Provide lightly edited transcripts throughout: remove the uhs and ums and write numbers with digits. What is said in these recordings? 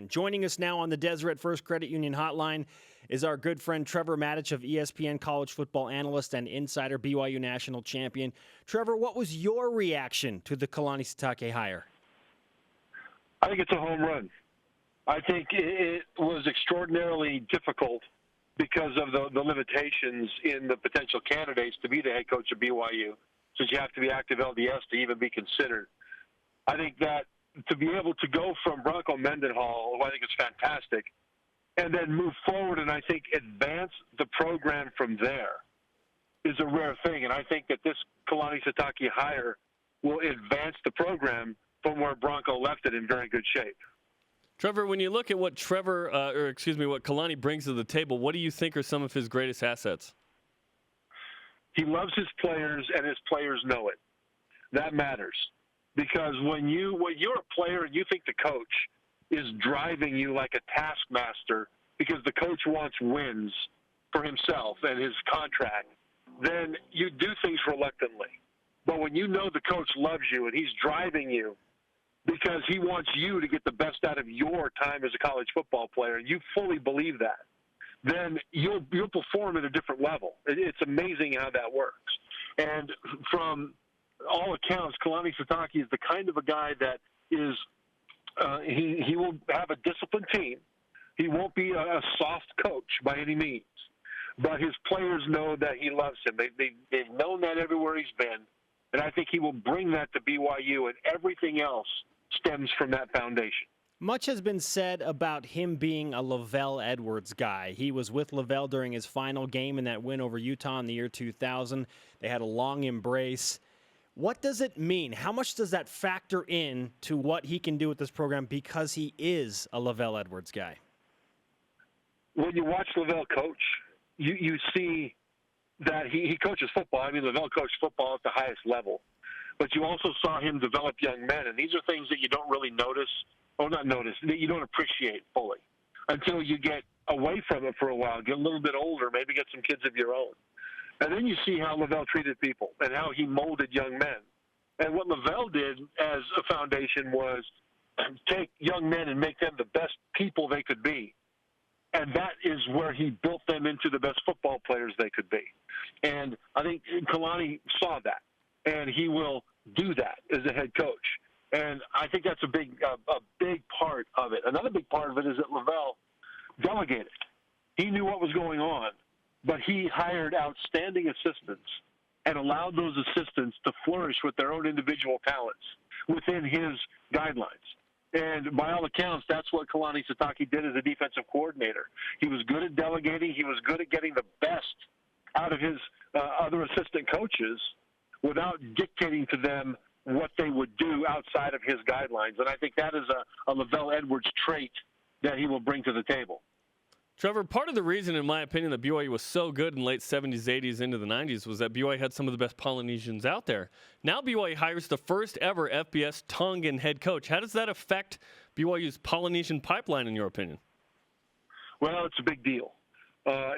Joining us now on the Deseret First Credit Union hotline is our good friend Trevor Matich of ESPN college football analyst and insider BYU national champion. Trevor, what was your reaction to the Kalani Sitake hire? I think it's a home run. I think it was extraordinarily difficult because of the limitations in the potential candidates to be the head coach of BYU, since you have to be active LDS to even be considered. I think that to be able to go from Bronco Mendenhall, who I think is fantastic, and then move forward and I think advance the program from there is a rare thing. And I think that this Kalani Sitake hire will advance the program from where Bronco left it in very good shape. Trevor, when you look at what what Kalani brings to the table, what do you think are some of his greatest assets? He loves his players, and his players know it. That matters. Because when you're a player and you think the coach is driving you like a taskmaster because the coach wants wins for himself and his contract, then you do things reluctantly. But when you know the coach loves you and he's driving you because he wants you to get the best out of your time as a college football player, and you fully believe that, then you'll perform at a different level. It's amazing how that works. And from all accounts, Kalani Sitake is the kind of a guy that is he will have a disciplined team. He won't be a soft coach by any means, but his players know that he loves him. They've known that everywhere he's been, and I think he will bring that to BYU, and everything else stems from that foundation. Much has been said about him being a Lavelle Edwards guy. He was with Lavelle during his final game in that win over Utah in the year 2000. They had a long embrace. What does it mean? How much does that factor in to what he can do with this program because he is a Lavelle Edwards guy? When you watch Lavelle coach, you see that he coaches football. I mean, Lavelle coached football at the highest level. But you also saw him develop young men, and these are things that you don't really notice, or not notice, that you don't appreciate fully until you get away from it for a while, get a little bit older, maybe get some kids of your own. And then you see how Lavelle treated people and how he molded young men. And what Lavelle did as a foundation was take young men and make them the best people they could be. And that is where he built them into the best football players they could be. And I think Kalani saw that, and he will do that as a head coach. And I think that's a big part of it. Another big part of it is that Lavelle delegated. He knew what was going on, but he hired outstanding assistants and allowed those assistants to flourish with their own individual talents within his guidelines. And by all accounts, that's what Kalani Sitake did as a defensive coordinator. He was good at delegating. He was good at getting the best out of his other assistant coaches without dictating to them what they would do outside of his guidelines. And I think that is a Lavelle Edwards trait that he will bring to the table. Trevor, part of the reason, in my opinion, that BYU was so good in late 70s, 80s, into the 90s was that BYU had some of the best Polynesians out there. Now BYU hires the first ever FBS Tongan head coach. How does that affect BYU's Polynesian pipeline, in your opinion? Well, it's a big deal.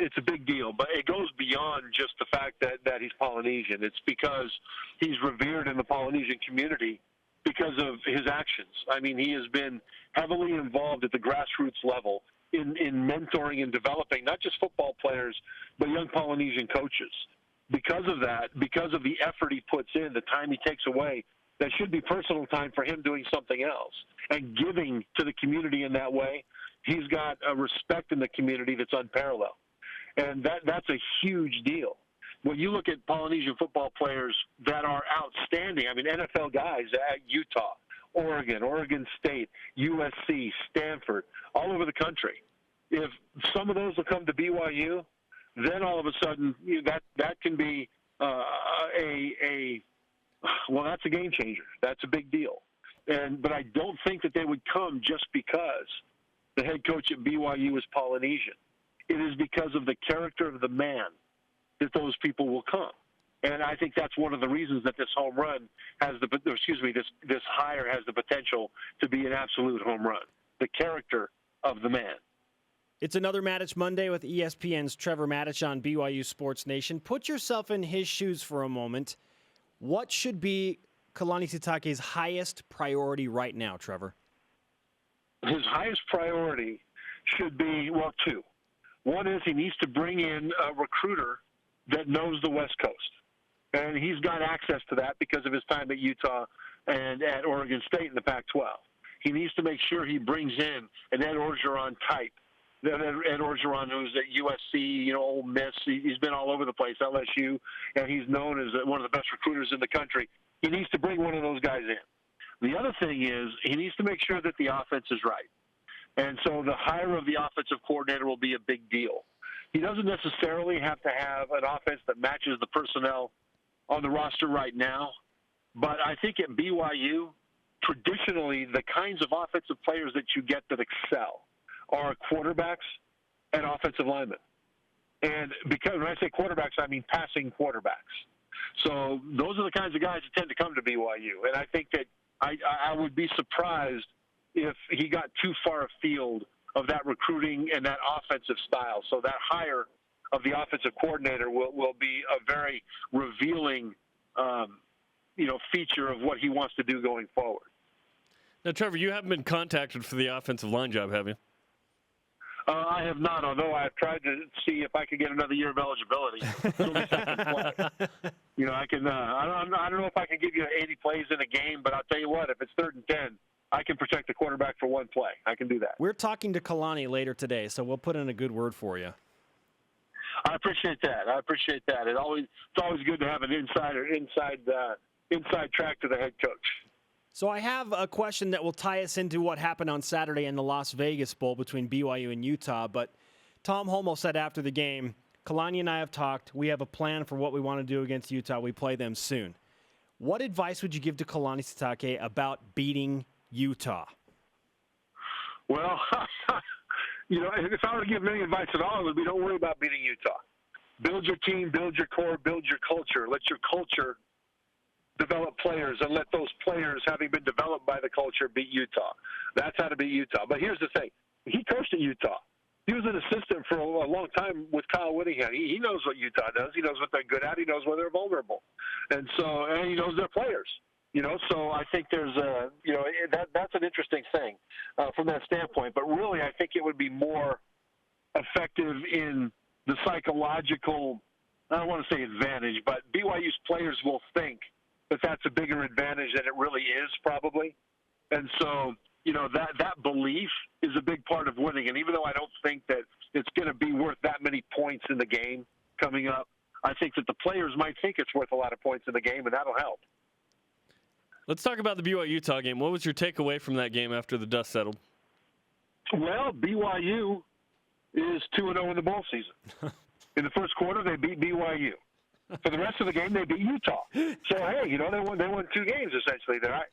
It's a big deal, but it goes beyond just the fact that he's Polynesian. It's because he's revered in the Polynesian community because of his actions. I mean, he has been heavily involved at the grassroots level in mentoring and developing not just football players, but young Polynesian coaches. Because of that, because of the effort he puts in, the time he takes away, that should be personal time for him doing something else and giving to the community in that way. He's got a respect in the community that's unparalleled. And that's a huge deal. When you look at Polynesian football players that are outstanding, I mean, NFL guys at Utah, Oregon, Oregon State, USC, Stanford, all over the country. If some of those will come to BYU, then all of a sudden that can be that's a game changer. That's a big deal. But I don't think that they would come just because the head coach at BYU is Polynesian. It is because of the character of the man that those people will come. And I think that's one of the reasons that this home run this hire has the potential to be an absolute home run. The character of the man. It's another Matich Monday with ESPN's Trevor Matich on BYU Sports Nation. Put yourself in his shoes for a moment. What should be Kalani Sitake's highest priority right now, Trevor? his highest priority should be, well, two. One is he needs to bring in a recruiter that knows the West Coast. And he's got access to that because of his time at Utah and at Oregon State in the Pac-12. He needs to make sure he brings in an Ed Orgeron type. Ed Orgeron, who's at USC, Ole Miss. He's been all over the place, LSU, and he's known as one of the best recruiters in the country. He needs to bring one of those guys in. The other thing is he needs to make sure that the offense is right. And so the hire of the offensive coordinator will be a big deal. He doesn't necessarily have to have an offense that matches the personnel on the roster right now, but I think at BYU, traditionally, the kinds of offensive players that you get that excel are quarterbacks and offensive linemen. And because when I say quarterbacks, I mean passing quarterbacks. So those are the kinds of guys that tend to come to BYU. And I think that I would be surprised if he got too far afield of that recruiting and that offensive style. So that hire of the offensive coordinator will be a very revealing, feature of what he wants to do going forward. Now, Trevor, you haven't been contacted for the offensive line job, have you? I have not, although I've tried to see if I could get another year of eligibility. I can. I don't know if I can give you 80 plays in a game, but I'll tell you what, if it's 3rd and 10, I can protect the quarterback for one play. I can do that. We're talking to Kalani later today, so we'll put in a good word for you. I appreciate that. It's always good to have an inside track to the head coach. So I have a question that will tie us into what happened on Saturday in the Las Vegas Bowl between BYU and Utah. But Tom Holmoe said after the game, Kalani and I have talked. We have a plan for what we want to do against Utah. We play them soon. What advice would you give to Kalani Sitake about beating Utah? Well, if I were to give any advice at all, it would be don't worry about beating Utah. Build your team, build your core, build your culture. Let your culture develop players and let those players, having been developed by the culture, beat Utah. That's how to beat Utah. But here's the thing. He coached at Utah. He was an assistant for a long time with Kyle Whittingham. He knows what Utah does. He knows what they're good at. He knows where they're vulnerable. And he knows their players. So I think there's that's an interesting thing from that standpoint. But really, I think it would be more effective in the psychological, I don't want to say advantage, but BYU's players will think that that's a bigger advantage than it really is probably. And so, that belief is a big part of winning. And even though I don't think that it's going to be worth that many points in the game coming up, I think that the players might think it's worth a lot of points in the game, and that'll help. Let's talk about the BYU-Utah game. What was your takeaway from that game after the dust settled? Well, BYU is 2-0 in the bowl season. In the first quarter, they beat BYU. For the rest of the game, they beat Utah. So, hey, they won 2 games essentially there.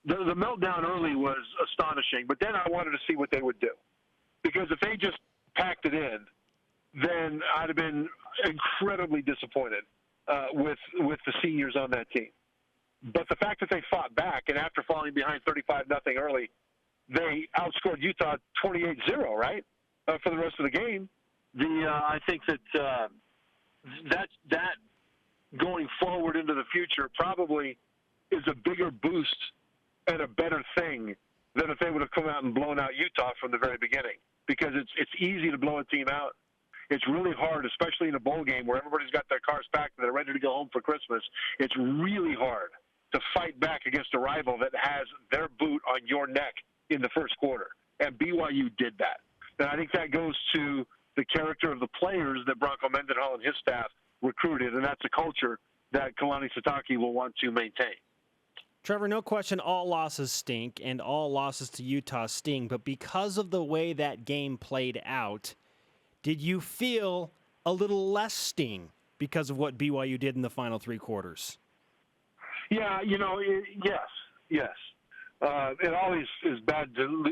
The meltdown early was astonishing, but then I wanted to see what they would do. Because if they just packed it in, then I'd have been incredibly disappointed with the seniors on that team. But the fact that they fought back, and after falling behind 35-0 early, they outscored Utah 28-0, right, for the rest of the game. I think that going forward into the future probably is a bigger boost and a better thing than if they would have come out and blown out Utah from the very beginning. Because it's easy to blow a team out. It's really hard, especially in a bowl game where everybody's got their cars packed and they're ready to go home for Christmas. It's really hard to fight back against a rival that has their boot on your neck in the first quarter. And BYU did that. And I think that goes to the character of the players that Bronco Mendenhall and his staff recruited, and that's a culture that Kalani Sitake will want to maintain. Trevor, no question all losses stink and all losses to Utah sting, but because of the way that game played out, did you feel a little less sting because of what BYU did in the final 3 quarters? Yeah, yes. It always is bad to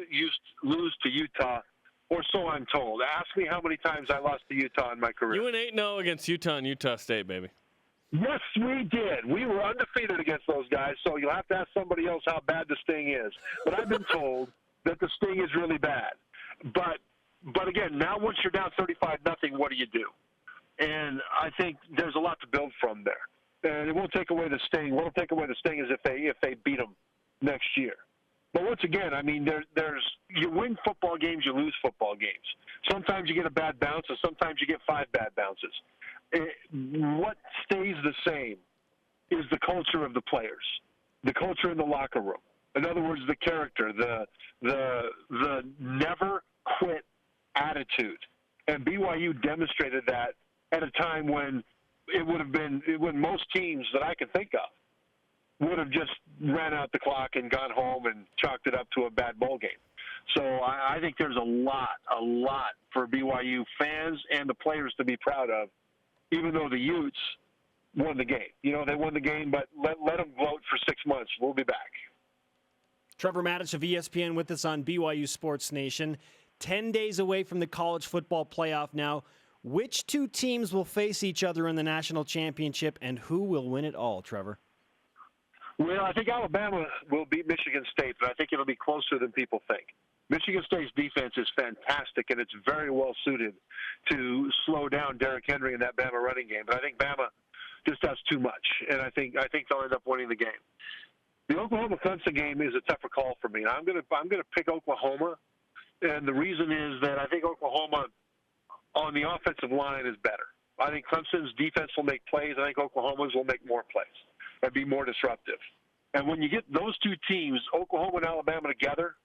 lose to Utah, or so I'm told. Ask me how many times I lost to Utah in my career. You went 8-0 against Utah and Utah State, baby. Yes, we did. We were undefeated against those guys, so you'll have to ask somebody else how bad the sting is. But I've been told that the sting is really bad. But again, now once you're down 35-0, what do you do? And I think there's a lot to build from there. And it won't take away the sting. What will take away the sting is if they beat them next year. But once again, I mean, there's you win football games, you lose football games. Sometimes you get a bad bounce, and sometimes you get 5 bad bounces. What stays the same is the culture of the players, the culture in the locker room. In other words, the character, the never quit attitude. And BYU demonstrated that at a time when when most teams that I can think of would have just ran out the clock and gone home and chalked it up to a bad bowl game. So I think there's a lot for BYU fans and the players to be proud of, even though the Utes won the game. You know, they won the game, but let them gloat for 6 months. We'll be back. Trevor Matich of ESPN with us on BYU Sports Nation. 10 days away from the college football playoff now. Which 2 teams will face each other in the national championship, and who will win it all, Trevor? Well, I think Alabama will beat Michigan State, but I think it'll be closer than people think. Michigan State's defense is fantastic, and it's very well suited to slow down Derrick Henry in that Bama running game. But I think Bama just does too much, and I think they'll end up winning the game. The Oklahoma-Clemson game is a tougher call for me. I'm gonna pick Oklahoma, and the reason is that I think Oklahoma on the offensive line is better. I think Clemson's defense will make plays. I think Oklahoma's will make more plays and be more disruptive. And when you get those 2 teams, Oklahoma and Alabama together,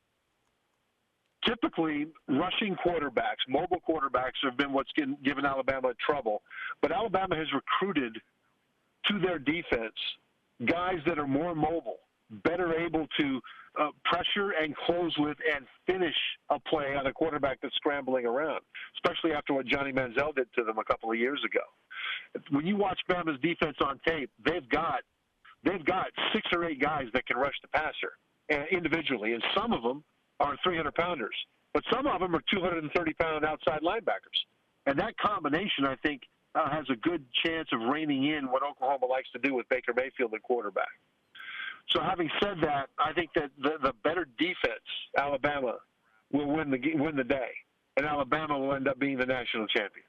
typically rushing quarterbacks, mobile quarterbacks have been what's given Alabama trouble. But Alabama has recruited to their defense guys that are more mobile, better able to pressure and close with and finish a play on a quarterback that's scrambling around, especially after what Johnny Manziel did to them a couple of years ago. When you watch Bama's defense on tape, they've got 6 or 8 guys that can rush the passer individually, and some of them are 300-pounders, but some of them are 230-pound outside linebackers. And that combination, I think, has a good chance of reining in what Oklahoma likes to do with Baker Mayfield at quarterback. So having said that, I think that the better defense, Alabama, will win the day, and Alabama will end up being the national champion.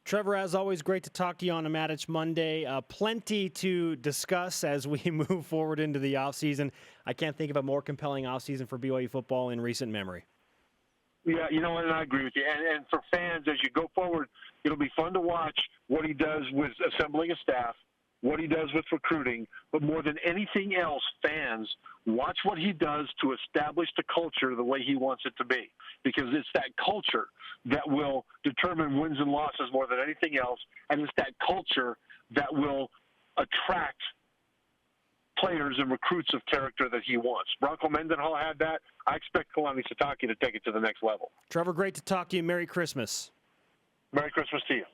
Trevor, as always, great to talk to you on a Matich Monday. Plenty to discuss as we move forward into the offseason. I can't think of a more compelling offseason for BYU football in recent memory. Yeah, you know what, and I agree with you. And for fans, as you go forward, it'll be fun to watch what he does with assembling a staff, what he does with recruiting, but more than anything else, fans, watch what he does to establish the culture the way he wants it to be, because it's that culture that will determine wins and losses more than anything else, and it's that culture that will attract players and recruits of character that he wants. Bronco Mendenhall had that. I expect Kalani Sitake to take it to the next level. Trevor, great to talk to you. Merry Christmas. Merry Christmas to you.